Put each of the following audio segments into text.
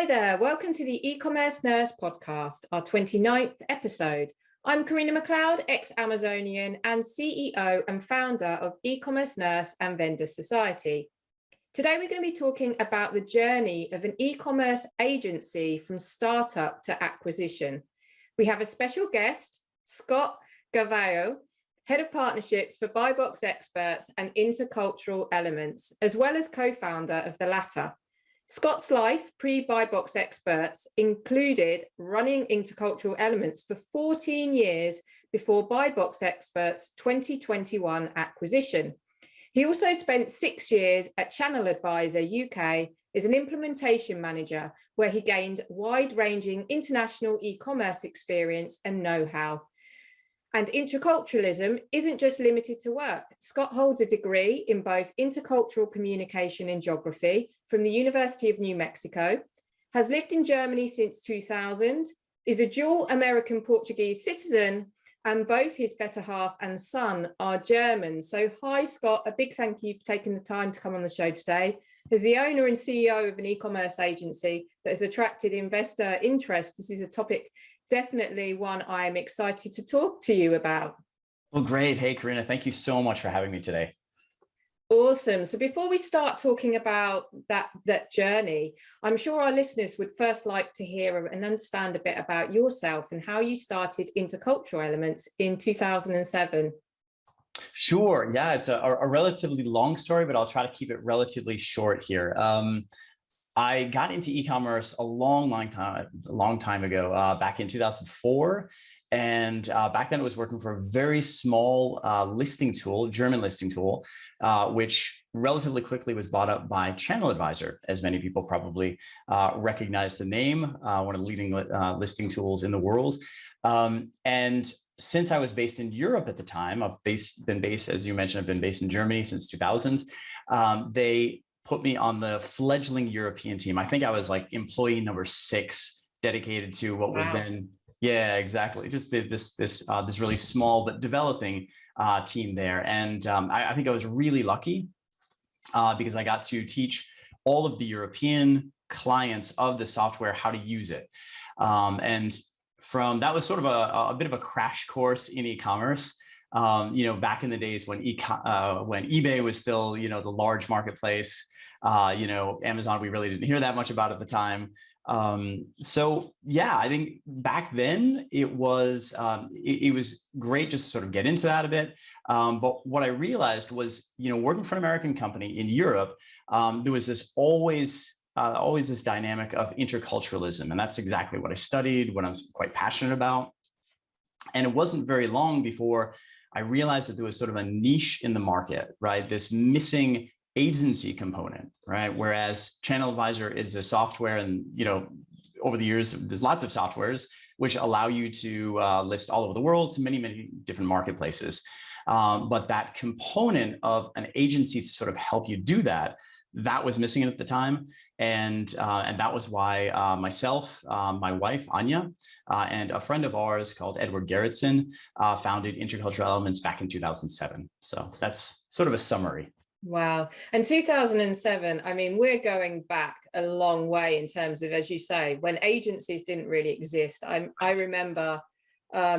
Hi there, welcome to the e-commerce nurse podcast, our 29th episode. I'm Karina McLeod, ex-Amazonian and CEO and founder of e-commerce nurse and vendor society. Today we're going to be talking about the journey of an e-commerce agency from startup to acquisition. We have a special guest, Scott Galvao, Head of Partnerships for Buy Box Experts and InterCultural Elements, as well as co-founder of the latter. Scott's life pre-Buy Box Experts included running InterCultural Elements for 14 years before Buy Box Experts' 2021 acquisition. He also spent 6 years at ChannelAdvisor UK as an implementation manager, where he gained wide-ranging international e-commerce experience and know-how. And interculturalism isn't just limited to work. Scott holds a degree in both intercultural communication and geography from the University of New Mexico, has lived in Germany since 2000, is a dual American Portuguese citizen, and both his better half and son are German. So hi, Scott, a big thank you for taking the time to come on the show today. As the owner and CEO of an e-commerce agency that has attracted investor interest, this is a topic definitely one I'm excited to talk to you about. Well, great. Hey, Karina, thank you so much for having me today. Awesome. So before we start talking about that journey, I'm sure our listeners would first like to hear and understand a bit about yourself and how you started InterCultural Elements in 2007. Sure. Yeah, it's a relatively long story, but I'll try to keep it relatively short here. I got into e-commerce a long time ago, back in 2004. And back then I was working for a very small listing tool, German listing tool, which relatively quickly was bought up by ChannelAdvisor, as many people probably recognize the name, one of the leading listing tools in the world. And since I was based in Europe at the time, been based, as you mentioned, I've been based in Germany since 2000. They put me on the fledgling European team. I think I was like employee number 6, dedicated to what was then, yeah, exactly, just this really small but developing team there. And I think I was really lucky because I got to teach all of the European clients of the software how to use it. And that was sort of a bit of a crash course in e-commerce. Back in the days when eBay was still, the large marketplace. Amazon, we really didn't hear that much about at the time. So yeah, I think back then it was great just to sort of get into that a bit. But what I realized was, working for an American company in Europe, there was always this dynamic of interculturalism. And that's exactly what I studied, what I'm quite passionate about. And it wasn't very long before I realized that there was sort of a niche in the market, right? This missing agency component, right? Whereas ChannelAdvisor is a software, and over the years, there's lots of softwares which allow you to list all over the world to many, many different marketplaces. But that component of an agency to sort of help you do that was missing at the time. And that was why myself, my wife, Anya, and a friend of ours called Edward Gerritsen founded InterCultural Elements back in 2007. So that's sort of a summary. Wow. And 2007, I mean, we're going back a long way in terms of, as you say, when agencies didn't really exist. I remember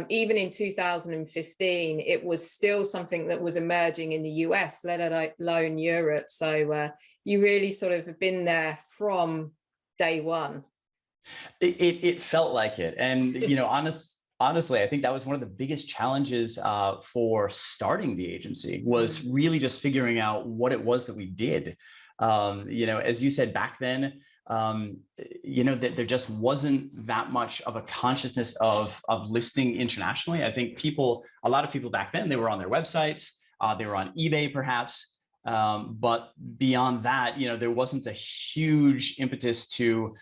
even in 2015, it was still something that was emerging in the US, let alone Europe. So you really sort of have been there from day one. It felt like it. And, honestly, I think that was one of the biggest challenges for starting the agency, was really just figuring out what it was that we did. As you said, back then, that there just wasn't that much of a consciousness of listing internationally. I think a lot of people back then, they were on their websites, they were on eBay perhaps. But beyond that, there wasn't a huge impetus to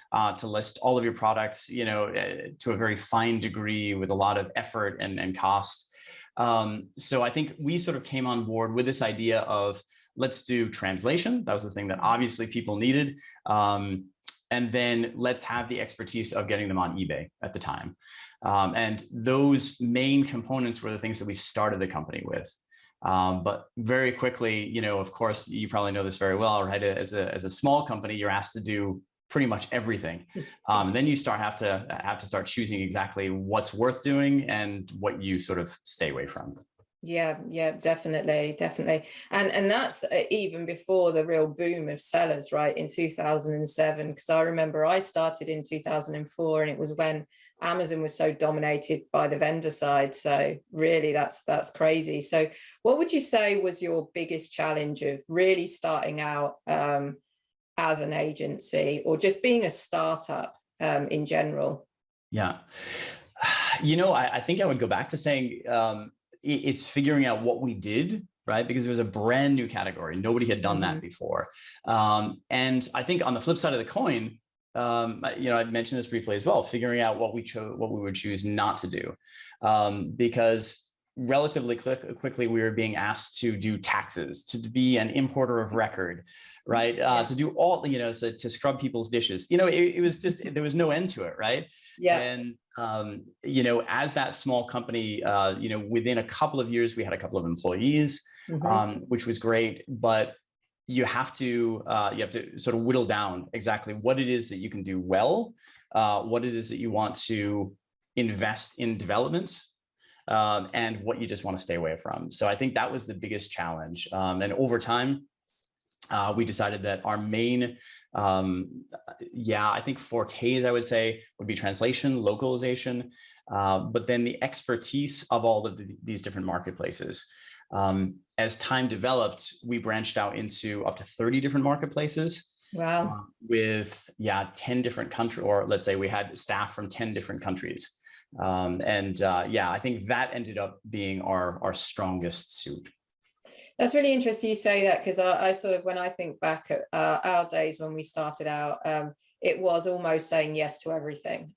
list all of your products, to a very fine degree with a lot of effort and cost. So I think we sort of came on board with this idea of, let's do translation. That was the thing that obviously people needed. And then let's have the expertise of getting them on eBay at the time. And those main components were the things that we started the company with. But very quickly, of course, you probably know this very well, right? As a small company, you're asked to do pretty much everything. Then you have to start choosing exactly what's worth doing and what you sort of stay away from. Yeah, definitely. And that's even before the real boom of sellers, right, in 2007, because I remember I started in 2004, and it was when Amazon was so dominated by the vendor side. So really that's crazy. So what would you say was your biggest challenge of really starting out as an agency, or just being a startup in general? Yeah. I think I would go back to saying it's figuring out what we did, right? Because it was a brand new category. Nobody had done that before. And I think on the flip side of the coin, I'd mentioned this briefly as well, figuring out what we would choose not to do. Because relatively quickly, we were being asked to do taxes, to be an importer of record, right? To do all, so to scrub people's dishes. It was just, there was no end to it, right? Yeah. And, as that small company, within a couple of years, we had a couple of employees, which was great, but you have to sort of whittle down exactly what it is that you can do well, what it is that you want to invest in development, and what you just want to stay away from. So I think that was the biggest challenge. And over time, we decided that our main, I think fortes, I would say, would be translation, localization, but then the expertise of all of these different marketplaces. As time developed, we branched out into up to 30 different marketplaces. Wow. With 10 different countries, or let's say we had staff from 10 different countries. I think that ended up being our strongest suit. That's really interesting you say that, because I sort of, when I think back at our days when we started out, it was almost saying yes to everything.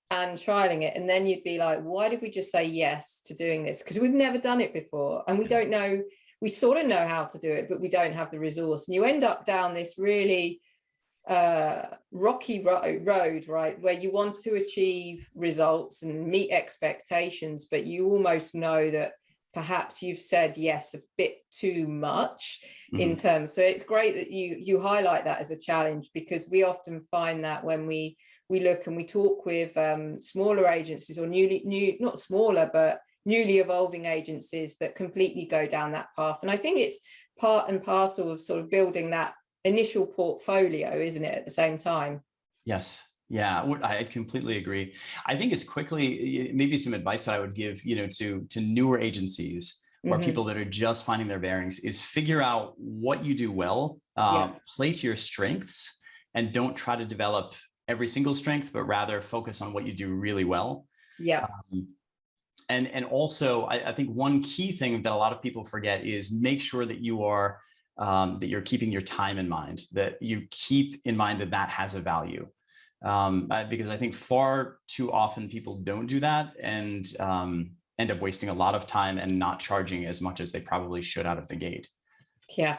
And trialing it, and then you'd be like, why did we just say yes to doing this? Because we've never done it before, and we don't know, we sort of know how to do it, but we don't have the resource. And you end up down this really rocky road, right, where you want to achieve results and meet expectations, but you almost know that perhaps you've said yes a bit too much in terms. So it's great that you highlight that as a challenge, because we often find that when we look and we talk with smaller agencies, or not smaller, but newly evolving agencies that completely go down that path. And I think it's part and parcel of sort of building that initial portfolio, isn't it, at the same time? Yes. Yeah, I completely agree. I think it's quickly, maybe some advice that I would give, to newer agencies or people that are just finding their bearings, is figure out what you do well, play to your strengths, and don't try to develop every single strength, but rather focus on what you do really well. Yeah. And also, I think one key thing that a lot of people forget is make sure that you are that you're keeping your time in mind, that you keep in mind that has a value. Because I think far too often people don't do that, and end up wasting a lot of time and not charging as much as they probably should out of the gate. Yeah.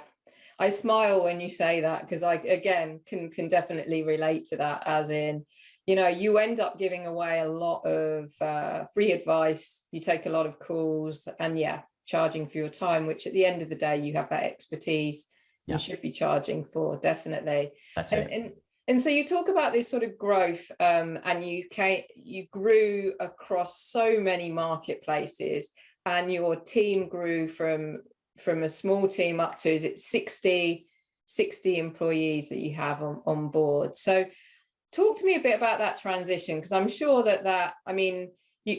I smile when you say that, because I, again, can definitely relate to that, as in, you end up giving away a lot of free advice, you take a lot of calls, and charging for your time, which at the end of the day, you have that expertise and should be charging for, definitely. That's it. And so you talk about this sort of growth, and you grew across so many marketplaces, and your team grew from a small team up to, is it 60 employees that you have on board? So talk to me a bit about that transition, because I'm sure that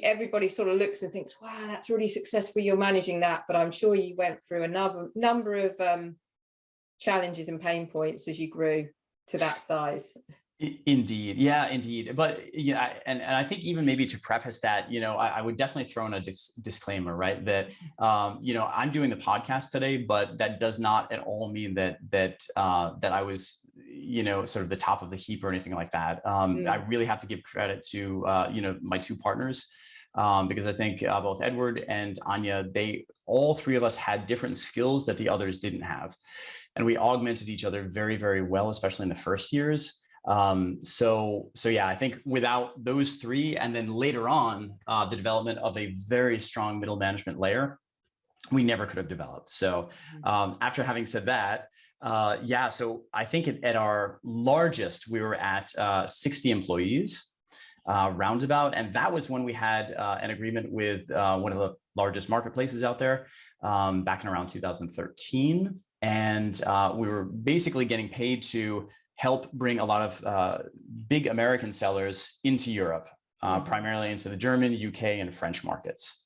everybody sort of looks and thinks, wow, that's really successful, you're managing that, but I'm sure you went through another number of challenges and pain points as you grew to that size. Indeed. Yeah, indeed. But and I think even maybe to preface that, I would definitely throw in a disclaimer, right? That, I'm doing the podcast today, but that does not at all mean that I was, sort of the top of the heap or anything like that. I really have to give credit to, my two partners, because I think both Edward and Anya, all three of us had different skills that the others didn't have. And we augmented each other very, very well, especially in the first years. So I think without those three, and then later on, the development of a very strong middle management layer, we never could have developed. So after having said that, Yeah, so I think at our largest, we were at 60 employees roundabout. And that was when we had an agreement with one of the largest marketplaces out there back in around 2013. And we were basically getting paid to help bring a lot of big American sellers into Europe, primarily into the German, UK, and French markets.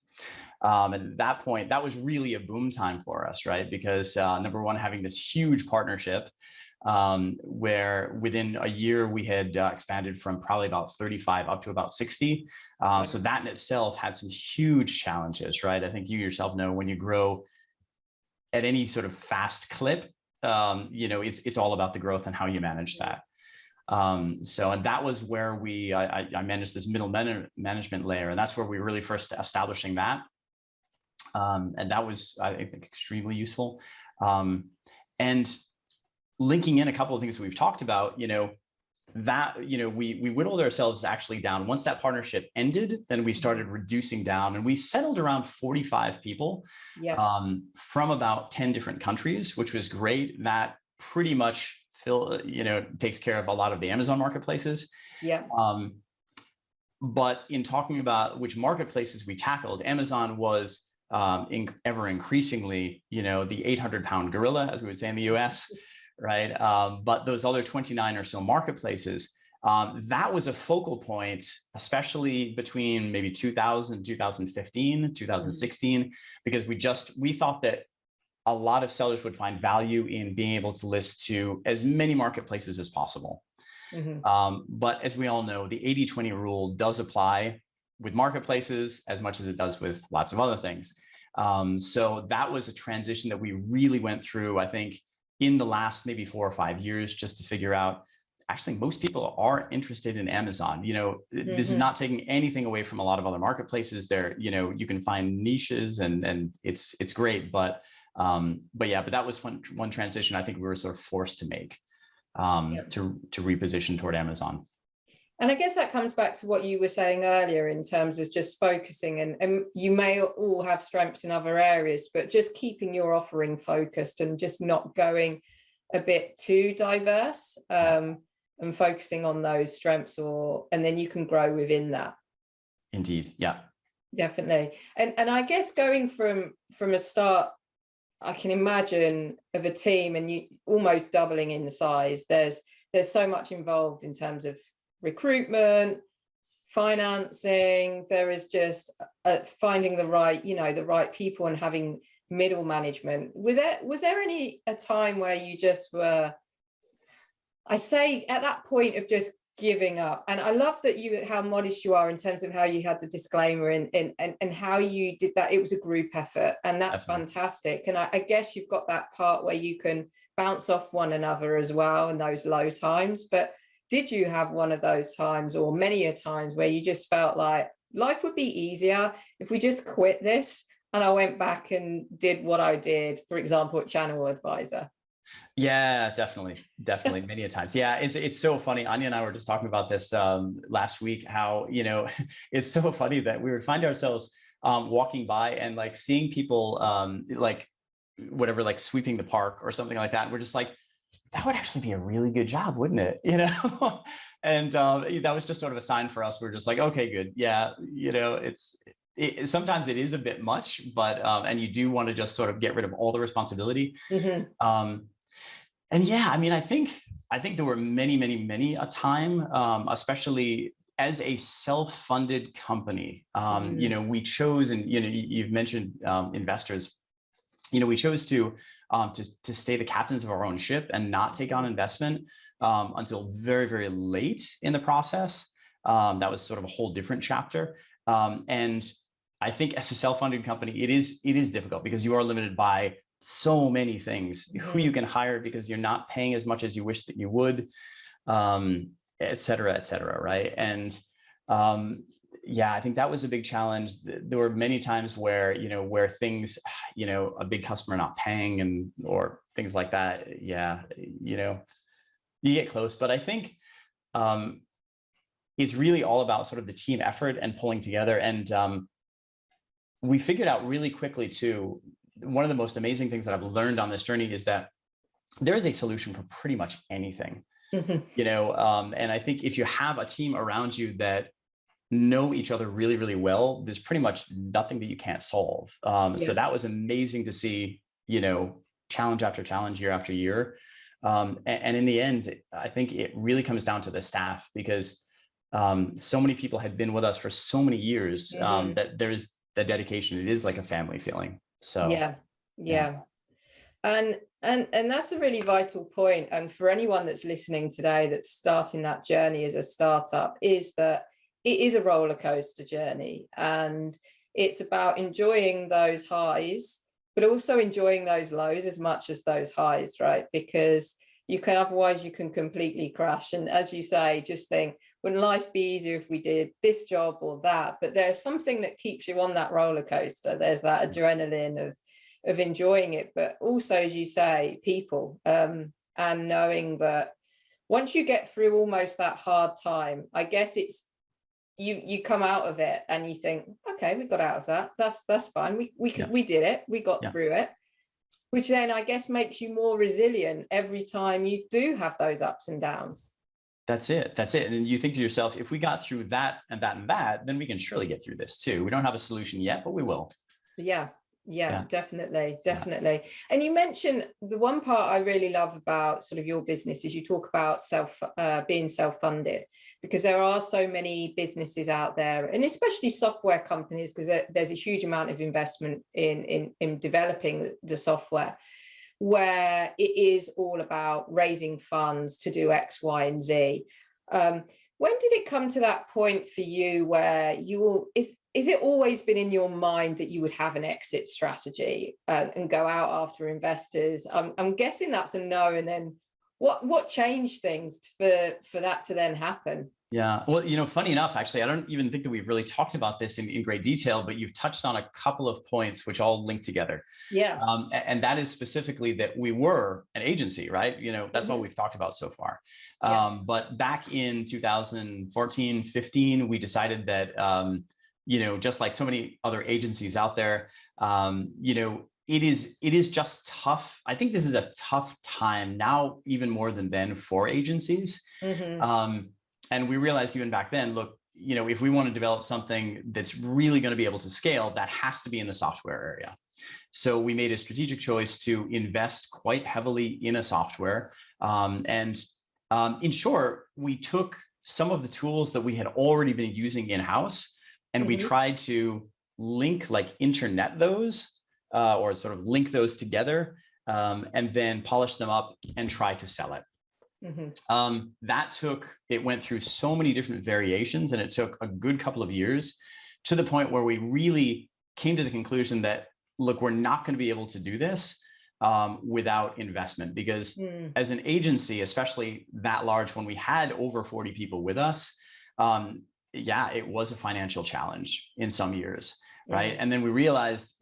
And at that point, that was really a boom time for us, right? Because number one, having this huge partnership where within a year we had expanded from probably about 35 up to about 60. So that in itself had some huge challenges, right? I think you yourself know when you grow at any sort of fast clip, it's all about the growth and how you manage that. And that was where I managed this middle management layer, and that's where we really first establishing that. And that was, I think, extremely useful. And linking in a couple of things we've talked about, we whittled ourselves actually down. Once that partnership ended, then we started reducing down, and we settled around 45 people from about 10 different countries, which was great. That pretty much takes care of a lot of the Amazon marketplaces. But in talking about which marketplaces we tackled, Amazon was ever increasingly, the 800-pound gorilla, as we would say in the US, right? But those other 29 or so marketplaces, that was a focal point, especially between maybe 2000, 2015, 2016, because we thought that a lot of sellers would find value in being able to list to as many marketplaces as possible. But as we all know, the 80-20 rule does apply with marketplaces as much as it does with lots of other things. So that was a transition that we really went through, I think, in the last maybe 4 or 5 years, just to figure out, actually, most people are interested in Amazon. This is not taking anything away from a lot of other marketplaces. There, you can find niches and it's great, but that was one transition I think we were sort of forced to make to reposition toward Amazon. And I guess that comes back to what you were saying earlier in terms of just focusing, and you may all have strengths in other areas, but just keeping your offering focused and just not going a bit too diverse, and focusing on those strengths, and then you can grow within that. Indeed. Yeah, definitely. And I guess going from a start, I can imagine, of a team and you almost doubling in size, there's so much involved in terms of recruitment, financing. There is just finding the right people and having middle management. Was there a time where you just were, I say, at that point of just giving up? And I love that how modest you are in terms of how you had the disclaimer and how you did that. It was a group effort, and that's fantastic. And I guess you've got that part where you can bounce off one another as well in those low times. But did you have one of those times, or many a times, where you just felt like life would be easier if we just quit this and I went back and did what I did, for example, at ChannelAdvisor? Yeah, definitely many a times. Yeah, it's so funny. Anya and I were just talking about this last week, how it's so funny that we would find ourselves walking by and like seeing people like sweeping the park or something like that. And we're just like, that would actually be a really good job, wouldn't it? And that was just sort of a sign for us. We're just like, okay, good. Yeah, sometimes it is a bit much, but and you do want to just sort of get rid of all the responsibility. And yeah, I mean, I think there were many a time, especially as a self-funded company, we chose, and you've mentioned investors, we chose to stay the captains of our own ship and not take on investment until very, very late in the process. That was sort of a whole different chapter. And I think as a self-funded company, it is difficult because you are limited by so many things, who you can hire because you're not paying as much as you wish that you would, et cetera, right? And yeah, I think that was a big challenge. There were many times where, where things, a big customer not paying or things like that. Yeah, you get close, but I think it's really all about sort of the team effort and pulling together. And we figured out really quickly too, one of the most amazing things that I've learned on this journey is that there is a solution for pretty much anything, and I think if you have a team around you that know each other really, really well, there's pretty much nothing that you can't solve. So that was amazing to see, challenge after challenge, year after year. And in the end, I think it really comes down to the staff, because so many people had been with us for so many years that there's the dedication. It is like a family feeling. So yeah. And that's a really vital point. And for anyone that's listening today that's starting that journey as a startup, is that it is a roller coaster journey, and it's about enjoying those highs, but also enjoying those lows as much as those highs, right? Because otherwise you can completely crash. And as you say, just think, wouldn't life be easier if we did this job or that? But there's something that keeps you on that roller coaster. There's that adrenaline of enjoying it, but also, as you say, people, and knowing that once you get through almost that hard time, I guess it's you come out of it and you think, okay, we got out of that. That's fine. We did it. We got through it, which then I guess makes you more resilient every time you do have those ups and downs. That's it. And you think to yourself, if we got through that and that and that, then we can surely get through this too. We don't have a solution yet, but we will. Yeah, definitely. And you mentioned the one part I really love about sort of your business is you talk about being self-funded, because there are so many businesses out there, and especially software companies, because there's a huge amount of investment in developing the software, where it is all about raising funds to do X, Y, and Z. When did it come to that point for you where is it always been in your mind that you would have an exit strategy and go out after investors? I'm guessing that's a no. And then what changed things for that to then happen? Yeah, well, funny enough, actually, I don't even think that we've really talked about this in great detail, but you've touched on a couple of points which all link together. Yeah. And that is specifically that we were an agency, right? That's all we've talked about so far. But back in 2014, 15, we decided that, just like so many other agencies out there, it is just tough. I think this is a tough time now, even more than then, for agencies. And we realized even back then, look, if we want to develop something that's really going to be able to scale, that has to be in the software area. So we made a strategic choice to invest quite heavily in a software. In short, we took some of the tools that we had already been using in-house, and we tried to internet those, or sort of link those together, and then polish them up and try to sell it. It went through so many different variations, and it took a good couple of years, to the point where we really came to the conclusion that, look, we're not going to be able to do this without investment, because as an agency, especially that large, when we had over 40 people with us, it was a financial challenge in some years, right? And then we realized,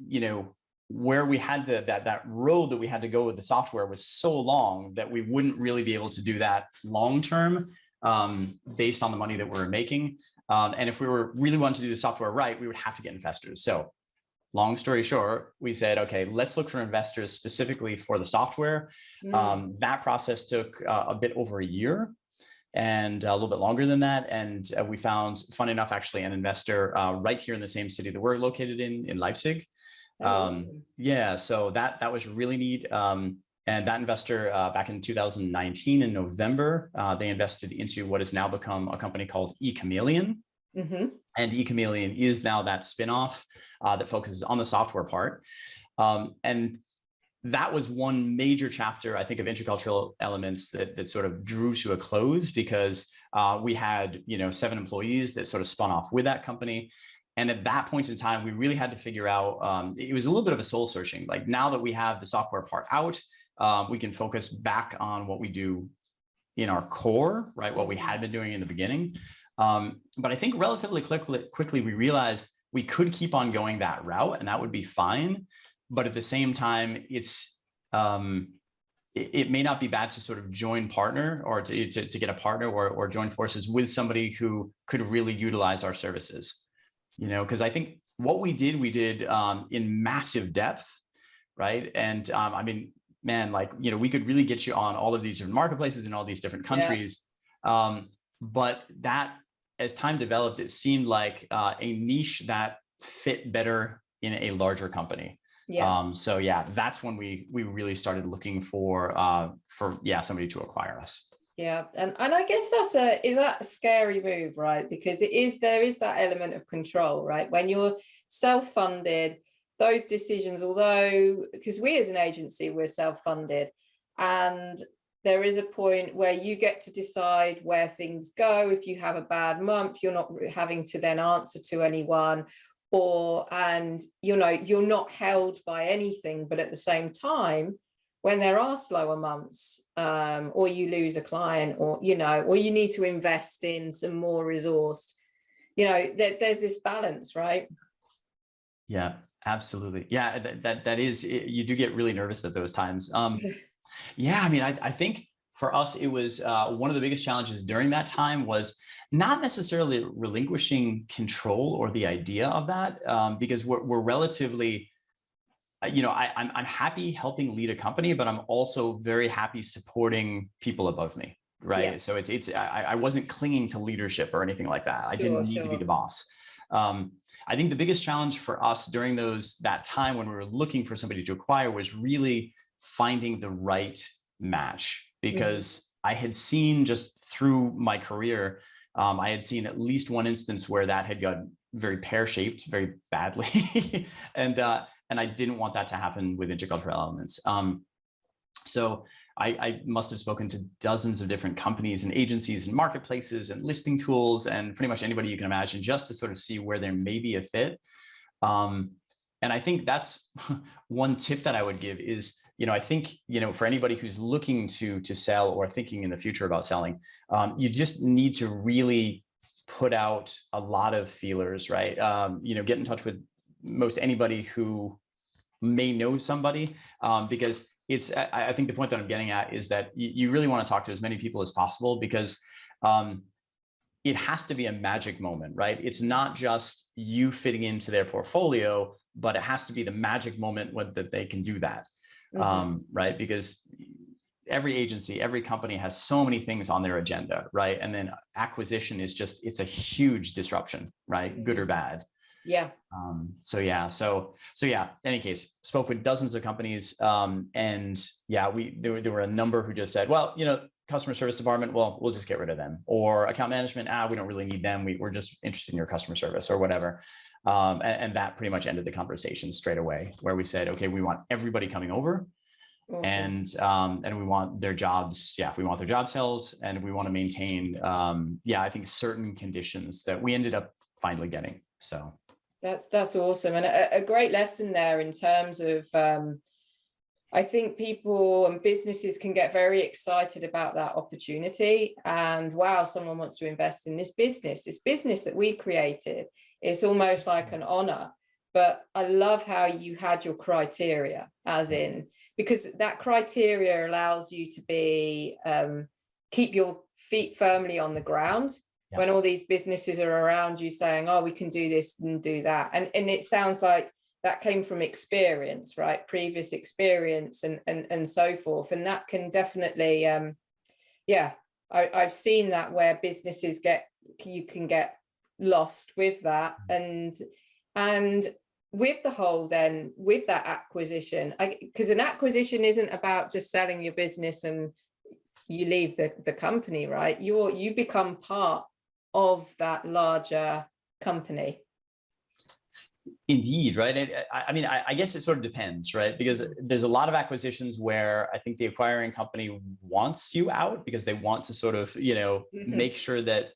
where we had that road that we had to go with the software was so long that we wouldn't really be able to do that long term, based on the money that we were making. And if we were really wanting to do the software right, we would have to get investors. So long story short, we said, okay, let's look for investors specifically for the software. That process took a bit over a year, and a little bit longer than that. And we found, fun enough, actually, an investor right here in the same city that we're located in Leipzig. So that was really neat. And that investor, back in 2019 in November, they invested into what has now become a company called eChameleon. And eChameleon is now that spinoff that focuses on the software part. And that was one major chapter, I think, of InterCultural Elements that sort of drew to a close, because we had 7 employees that sort of spun off with that company. And at that point in time, we really had to figure out, it was a little bit of a soul searching. Like, now that we have the software part out, we can focus back on what we do in our core, right? What we had been doing in the beginning. But I think relatively quickly, we realized we could keep on going that route, and that would be fine. But at the same time, it may not be bad to sort of join partner, or to get a partner, or join forces with somebody who could really utilize our services. Because I think what we did in massive depth, right? And man, like, we could really get you on all of these different marketplaces in all these different countries. But that, as time developed, it seemed like a niche that fit better in a larger company. So yeah, that's when we really started looking for somebody to acquire us. Yeah, and I guess is that a scary move, right? Because there is that element of control, right? When you're self-funded, those decisions, although, because we as an agency, we're self-funded, and there is a point where you get to decide where things go. If you have a bad month, you're not having to then answer to anyone, and you're not held by anything. But at the same time, when there are slower months, or you lose a client, or you need to invest in some more resource, there's this balance, right? Yeah, absolutely. Yeah, that is, you do get really nervous at those times. Yeah, I mean, I think for us, it was one of the biggest challenges during that time was not necessarily relinquishing control or the idea of that, because we're relatively, I'm happy helping lead a company, but I'm also very happy supporting people above me, right? Yeah. So I wasn't clinging to leadership or anything like that. I didn't need to be the boss. I think the biggest challenge for us during that time when we were looking for somebody to acquire was really finding the right match, because I had seen just through my career, I had seen at least one instance where that had gotten very pear-shaped very badly. And I didn't want that to happen with intercultural elements. So I must have spoken to dozens of different companies and agencies and marketplaces and listing tools and pretty much anybody you can imagine, just to sort of see where there may be a fit. And I think that's one tip that I would give is, I think, for anybody who's looking to sell or thinking in the future about selling, you just need to really put out a lot of feelers, right? Get in touch with most anybody who may know somebody, because I think the point that I'm getting at is that you really want to talk to as many people as possible, because it has to be a magic moment, right? It's not just you fitting into their portfolio, but it has to be the magic moment that they can do that, right? Because every agency, every company has so many things on their agenda, right? And then acquisition is it's a huge disruption, right? Good or bad. Yeah. So yeah, any case, spoke with dozens of companies. And yeah, there were a number who just said, well, customer service department, well, we'll just get rid of them. Or account management, we don't really need them. We're just interested in your customer service or whatever. And that pretty much ended the conversation straight away, where we said, okay, we want everybody coming over. Awesome. And we want their jobs. Yeah, we want their job sales, and we want to maintain, I think certain conditions that we ended up finally getting. So that's awesome. And a great lesson there in terms of, I think people and businesses can get very excited about that opportunity, and wow, someone wants to invest in this business that we created. It's almost like an honor. But I love how you had your criteria, as in, because that criteria allows you to be keep your feet firmly on the ground. Yeah. When all these businesses are around you saying, oh, we can do this and do that. And it sounds like that came from experience, right? Previous experience and so forth. And that can definitely, I've seen that where businesses you can get lost with that. And with with that acquisition, because an acquisition isn't about just selling your business and you leave the company, right? You become part of that larger company. Indeed, right? I mean, I guess it sort of depends, right? Because there's a lot of acquisitions where I think the acquiring company wants you out because they want to sort of, make sure that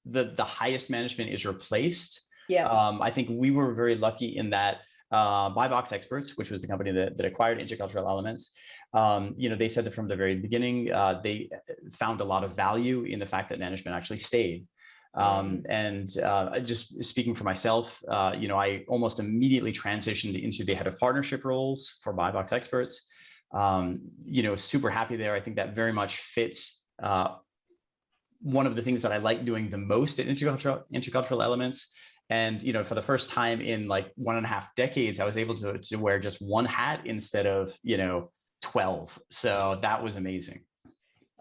the highest management is replaced. Yeah. I think we were very lucky in that Box Experts, which was the company that acquired InterCultural Elements, they said that from the very beginning, they found a lot of value in the fact that management actually stayed. Just speaking for myself, I almost immediately transitioned into the head of partnership roles for Box Experts. Super happy there. I think that very much fits one of the things that I like doing the most at intercultural Elements. And, for the first time in like 1.5 decades, I was able to wear just one hat instead of, 12. So that was amazing.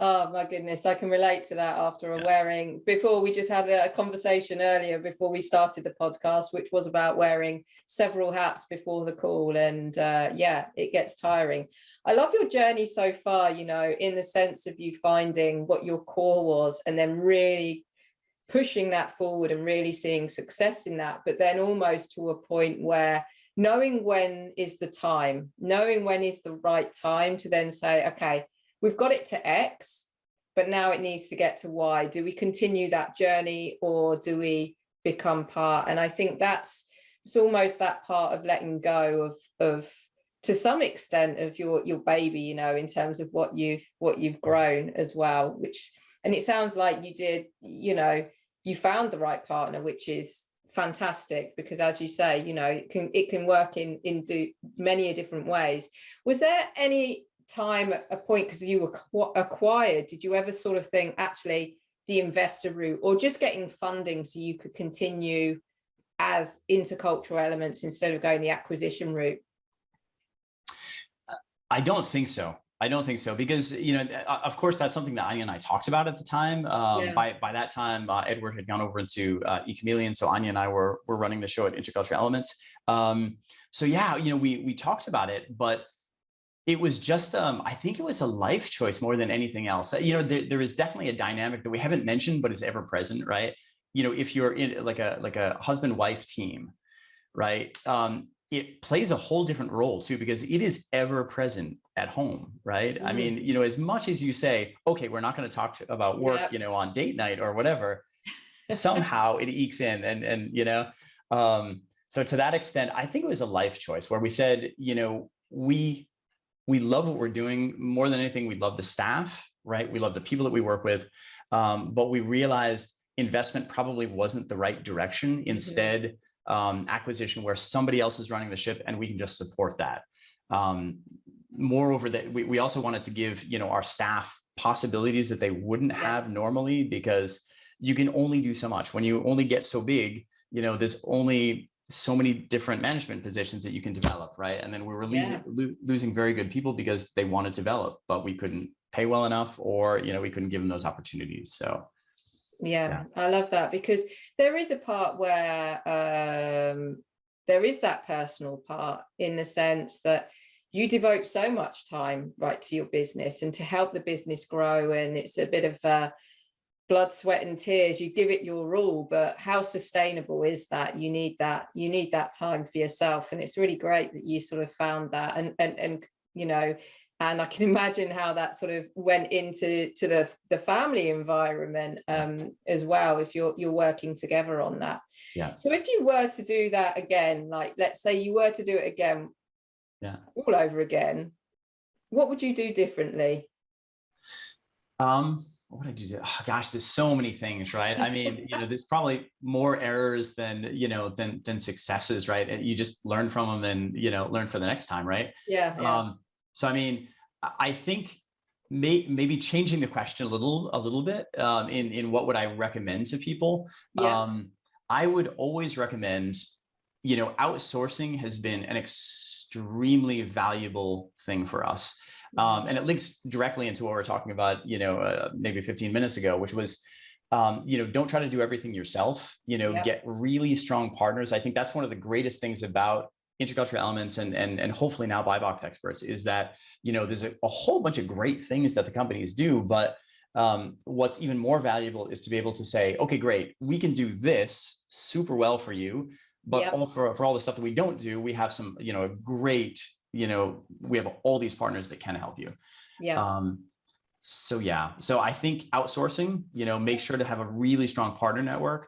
Oh my goodness, I can relate to that after wearing, before we just had a conversation earlier before we started the podcast, which was about wearing several hats before the call. And yeah, it gets tiring. I love your journey so far, you know, in the sense of you finding what your core was and then really pushing that forward and really seeing success in that, but then almost to a point where knowing when is the time, knowing when is the right time to then say, okay, we've got it to X, but now it needs to get to Y. Do we continue that journey or do we become part? And I think it's almost that part of letting go of to some extent of your baby, you know, in terms of what you've grown as well, and it sounds like you did, you know, you found the right partner, which is fantastic, because as you say, you know, it can work in many different ways. Was there any time, a point, because you were acquired, did you ever sort of think actually the investor route or just getting funding so you could continue as intercultural elements instead of going the acquisition route? I don't think so. Because, you know, of course, that's something that Anya and I talked about at the time. By that time, Edward had gone over into eChameleon, so Anya and I were running the show at InterCultural Elements. So yeah, you know, we talked about it, but it was just, I think it was a life choice more than anything else. You know, there is definitely a dynamic that we haven't mentioned, but is ever present, right? You know, if you're in like a husband-wife team, right? It plays a whole different role too, because it is ever present at home, right? I mean, you know, as much as you say, okay, we're not going to talk about work, you know, on date night or whatever, somehow it ekes in, and you know, so to that extent, I think it was a life choice where we said, you know, we love what we're doing more than anything. We love the staff, right? We love the people that we work with, but we realized investment probably wasn't the right direction. Instead, acquisition where somebody else is running the ship and we can just support that. Moreover, that we also wanted to give, you know, our staff possibilities that they wouldn't have normally, because you can only do so much. When you only get so big, you know, there's only so many different management positions that you can develop, right? And then we were losing very good people because they want to develop, but we couldn't pay well enough, or, you know, we couldn't give them those opportunities. So yeah, I love that, because there is a part where there is that personal part, in the sense that you devote so much time, right, to your business and to help the business grow, and it's a bit of blood, sweat and tears. You give it your all, but how sustainable is that? You need that time for yourself, and it's really great that you sort of found that, and you know, and I can imagine how that sort of went into the family environment as well, if you're working together on that. Yeah. So if you were to do that again, like let's say you were to do it again, all over again, what would you do differently? What did you do? Oh, gosh, there's so many things, right? I mean, you know, there's probably more errors than, you know, than successes, right? And you just learn from them and, you know, learn for the next time, right? Yeah. So, I mean, I think maybe changing the question a little bit in what would I recommend to people? I would always recommend, you know, outsourcing has been an extremely valuable thing for us. And it links directly into what we're talking about, you know, maybe 15 minutes ago, which was, you know, don't try to do everything yourself, you know, get really strong partners. I think that's one of the greatest things about InterCultural Elements and hopefully now Buy Box Experts, is that, you know, there's a whole bunch of great things that the companies do, but what's even more valuable is to be able to say, okay, great, we can do this super well for you, but for all the stuff that we don't do, we have some, you know, great, you know, we have all these partners that can help you. So I think outsourcing, you know, make sure to have a really strong partner network.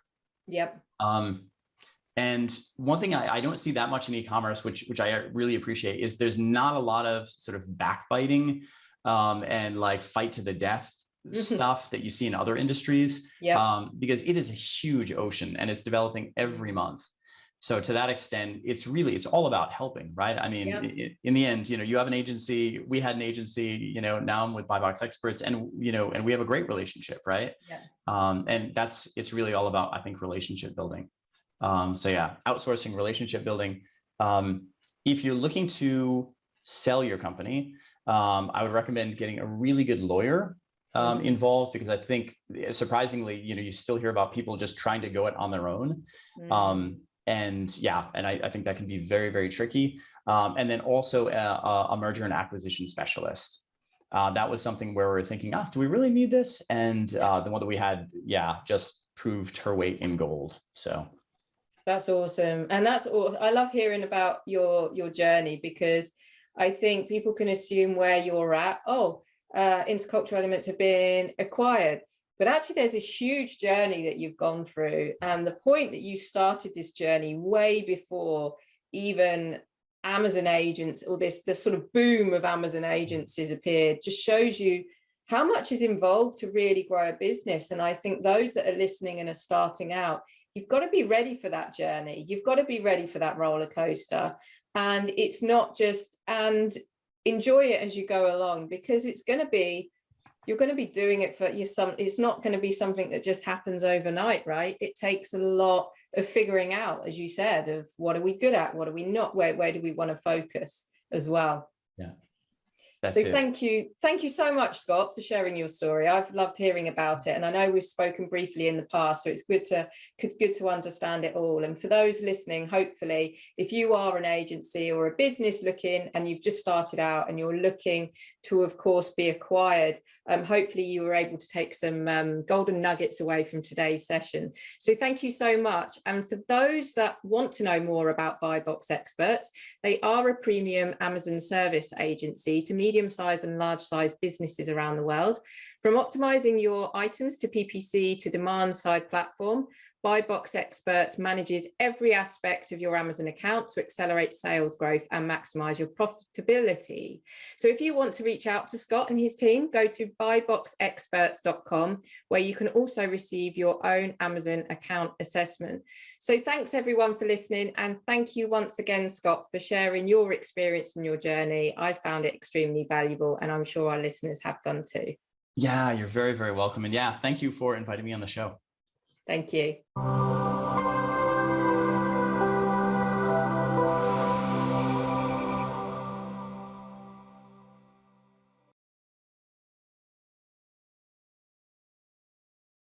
And one thing I don't see that much in e-commerce, which I really appreciate, is there's not a lot of sort of backbiting and like fight to the death stuff that you see in other industries, because it is a huge ocean and it's developing every month. So to that extent, it's all about helping, right? I mean, in the end, you know, you have an agency, we had an agency, you know, now I'm with Buy Box Experts, and, you know, and we have a great relationship, right? And it's really all about, I think, relationship building. So yeah, outsourcing, relationship building. If you're looking to sell your company, I would recommend getting a really good lawyer involved, because I think surprisingly, you still hear about people just trying to go it on their own. And yeah, and I think that can be very, very tricky. And then also a merger and acquisition specialist. That was something where we're thinking, do we really need this? And the one that we had, just proved her weight in gold. So that's awesome. And I love hearing about your journey, because I think people can assume where you're at. InterCultural Elements have been acquired. But actually, there's this huge journey that you've gone through. And the point that you started this journey way before even Amazon agents, or the sort of boom of Amazon agencies appeared, just shows you how much is involved to really grow a business. And I think those that are listening and are starting out, you've got to be ready for that journey. You've got to be ready for that roller coaster. And it's not just, and enjoy it as you go along, because you're going to be doing it for it's not going to be something that just happens overnight, right? It takes a lot of figuring out, as you said, of what are we good at, what are we not, where do we want to focus as well. Yeah. So thank you so much, Scott, for sharing your story. I've loved hearing about it, and I know we've spoken briefly in the past, so it's good to understand it all. And for those listening, hopefully, if you are an agency or a business looking, and you've just started out and you're looking to, of course, be acquired, hopefully you were able to take some golden nuggets away from today's session. So thank you so much. And for those that want to know more about BuyBox Experts, they are a premium Amazon service agency to medium-sized and large-sized businesses around the world. From optimizing your items to PPC to demand-side platform, BuyBox Experts manages every aspect of your Amazon account to accelerate sales growth and maximize your profitability. So if you want to reach out to Scott and his team, go to buyboxexperts.com, where you can also receive your own Amazon account assessment. So thanks everyone for listening, and thank you once again, Scott, for sharing your experience and your journey. I found it extremely valuable, and I'm sure our listeners have done too. Yeah, you're very, very welcome. And yeah, thank you for inviting me on the show. Thank you.